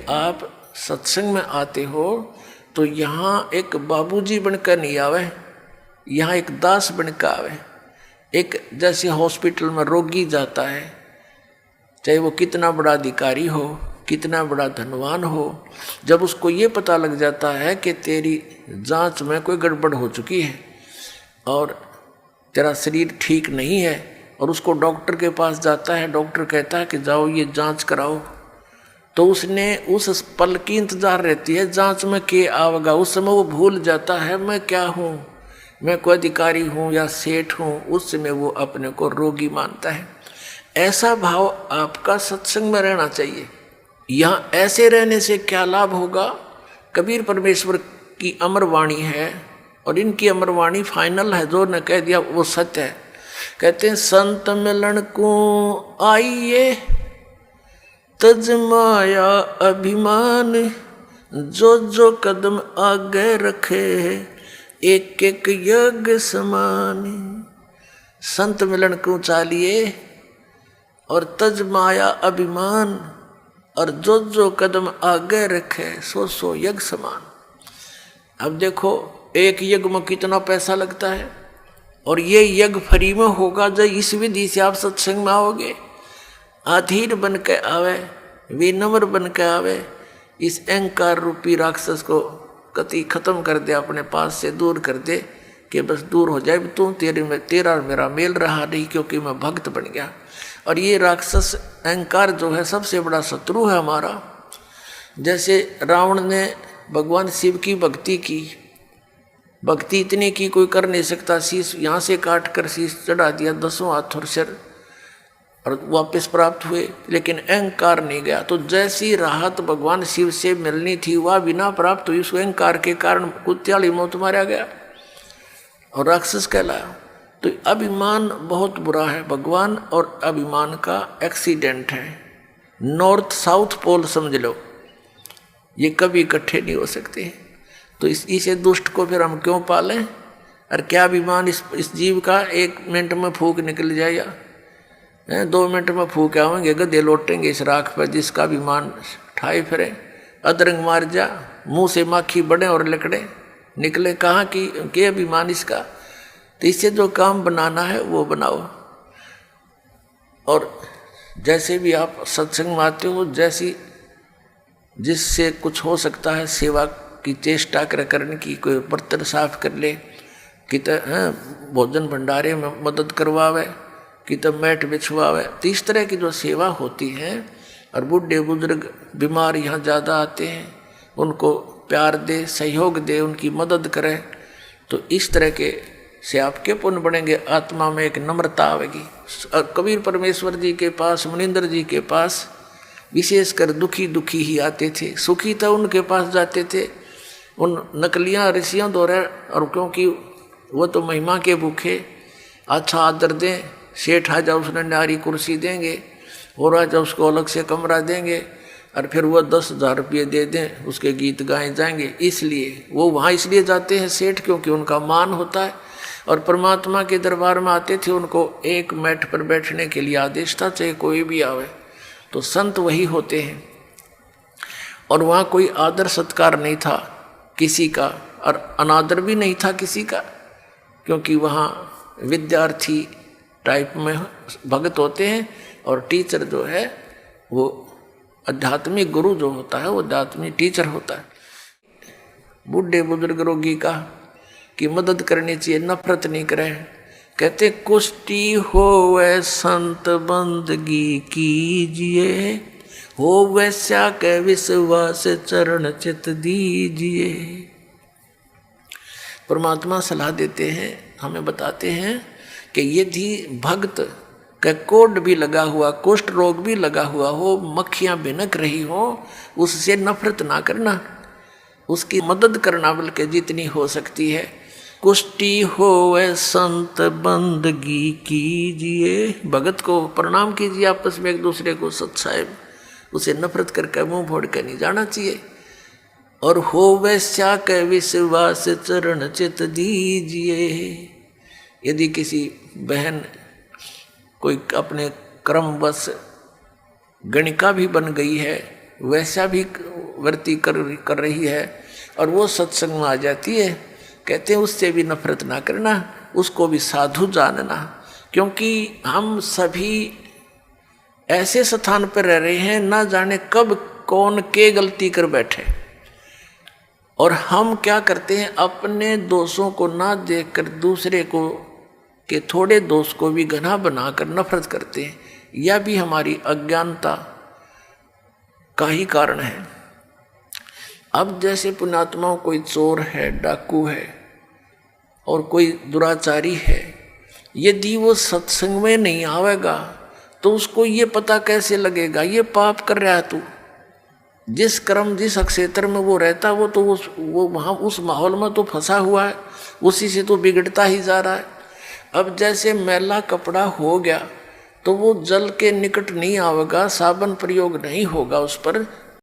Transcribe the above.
आप सत्संग में आते हो तो यहाँ एक बाबूजी बनकर नहीं आवे, यहाँ एक दास बनकर आवे। एक जैसे हॉस्पिटल में रोगी जाता है, चाहे वो कितना बड़ा अधिकारी हो, कितना बड़ा धनवान हो, जब उसको ये पता लग जाता है कि तेरी जांच में कोई गड़बड़ हो चुकी है और तेरा शरीर ठीक नहीं है, और उसको डॉक्टर के पास जाता है, डॉक्टर कहता है कि जाओ ये जांच कराओ, तो उसने उस पल की इंतजार रहती है जांच में के आवेगा। उस समय वो भूल जाता है मैं क्या हूँ, मैं कोई अधिकारी हूँ या सेठ हूँ। उस समय वो अपने को रोगी मानता है। ऐसा भाव आपका सत्संग में रहना चाहिए। यहाँ ऐसे रहने से क्या लाभ होगा? कबीर परमेश्वर की अमर वाणी है और इनकी अमर वाणी फाइनल है, जो ने कह दिया वो सत्य है। कहते हैं संत मिलन को आइए तज माया अभिमान, जो जो कदम आगे रखे एक एक यज्ञ समान। संत मिलन को चालिए और तज माया अभिमान, और जो जो कदम आगे रखे सो सो यज्ञ समान। अब देखो एक यज्ञ में कितना पैसा लगता है, और ये यज्ञ फ्री में होगा जब इस विधि से आप सत्संग में आओगे। अधीर बन के आवे, विनम्र बन के आवे, इस अहंकार रूपी राक्षस को कति खत्म कर दे, अपने पास से दूर कर दे कि बस दूर हो जाए, तू तेरा मेरा मेल रहा नहीं क्योंकि मैं भक्त बन गया। और ये राक्षस अहंकार जो है सबसे बड़ा शत्रु है हमारा। जैसे रावण ने भगवान शिव की भक्ति की, भक्ति इतनी की कोई कर नहीं सकता, शीश यहाँ से काट कर शीश चढ़ा दिया, 10 हाथ और सिर, और वापस प्राप्त हुए, लेकिन अहंकार नहीं गया। तो जैसी राहत भगवान शिव से मिलनी थी वह बिना प्राप्त हुई। उस अहंकार के कारण कुत्याली मौत मारा गया और राक्षस कहलाया। तो अभिमान बहुत बुरा है, भगवान और अभिमान का एक्सीडेंट है। नॉर्थ साउथ पोल समझ लो, ये कभी इकट्ठे नहीं हो सकते। तो इसे दुष्ट को फिर हम क्यों पालें? और क्या अभिमान इस जीव का 1 मिनट में फूक निकल जाएगा? 2 मिनट में फूक आवेंगे, गधे लौटेंगे इस राख पर जिसका अभिमान ठाए फिरे। अदरंग मार जा, मुंह से माखी बढ़े और लकड़े निकले, कहाँ की अभिमान इसका? तो इससे जो काम बनाना है वो बनाओ। और जैसे भी आप सत्संग में आते हो, जैसी जिससे कुछ हो सकता है सेवा की चेष्टा करने की, कोई बर्तन साफ कर ले, कि भोजन भंडारे में मदद करवावे, कि तब मैट बिछवावे। तो इस तरह की जो सेवा होती है, और बूढ़े बुजुर्ग बीमार यहाँ ज़्यादा आते हैं, उनको प्यार दे, सहयोग दे, उनकी मदद करे, तो इस तरह के से आपके पुण्य बढ़ेंगे। आत्मा में एक नम्रता आवेगी। कबीर परमेश्वर जी के पास, मुनिंदर जी के पास विशेषकर दुखी दुखी ही आते थे, सुखी तो उनके पास जाते थे, उन नकलियाँ ऋषियों द्वारा। और क्योंकि वो तो महिमा के भूखे, अच्छा आदर दें, सेठ आ जाओ उसने न्यारी कुर्सी देंगे, और आ जाओ उसको अलग से कमरा देंगे, और फिर वह 10,000 रुपये दे दें, उसके गीत गाए जाएंगे। इसलिए वो वहाँ इसलिए जाते हैं सेठ, क्योंकि उनका मान होता है। और परमात्मा के दरबार में आते थे, उनको एक मैट पर बैठने के लिए आदेश था, चाहे कोई भी आवे। तो संत वही होते हैं। और वहाँ कोई आदर सत्कार नहीं था किसी का, और अनादर भी नहीं था किसी का, क्योंकि वहाँ विद्यार्थी टाइप में भगत होते हैं, और टीचर जो है वो आध्यात्मिक गुरु जो होता है वो आध्यात्मिक टीचर होता है। बूढ़े बुजुर्ग रोगी का की मदद करनी चाहिए, नफरत नहीं करें। कहते कुष्टी होवे संत बंदगी कीजिए, हो वैसा के विश्वास चरण चित दीजिए। परमात्मा सलाह देते हैं, हमें बताते हैं कि यदि भक्त का कोढ़ भी लगा हुआ, कुष्ठ रोग भी लगा हुआ हो, मक्खियाँ भिनक रही हो, उससे नफरत ना करना, उसकी मदद करना बल्कि जितनी हो सकती है। कुष्टी होवे संत बंदगी कीजिए, भगत को प्रणाम कीजिए, आपस में एक दूसरे को सत्साहेब, उसे नफरत करके मुंह फोड़ कर नहीं जाना चाहिए। और होवे स्या के विश्वास चरण चित दीजिए। यदि किसी बहन कोई अपने क्रमवश गणिका भी बन गई है, वैसा भी वृत्ति कर रही है और वो सत्संग में आ जाती है, कहते हैं उससे भी नफरत ना करना, उसको भी साधु जानना। क्योंकि हम सभी ऐसे स्थान पर रह रहे हैं, ना जाने कब कौन के गलती कर बैठे, और हम क्या करते हैं, अपने दोषों को ना देखकर दूसरे को के थोड़े दोष को भी घना बनाकर नफरत करते हैं। यह भी हमारी अज्ञानता का ही कारण है। अब जैसे पुण्यात्माओं कोई चोर है, डाकू है और कोई दुराचारी है, यदि वो सत्संग में नहीं आवेगा तो उसको ये पता कैसे लगेगा ये पाप कर रहा है तू। जिस कर्म जिस क्षेत्र में वो रहता वो तो वो वहाँ उस माहौल में तो फंसा हुआ है, उसी से तो बिगड़ता ही जा रहा है। अब जैसे मैला कपड़ा हो गया तो वो जल के निकट नहीं आवेगा, साबुन प्रयोग नहीं होगा उस पर,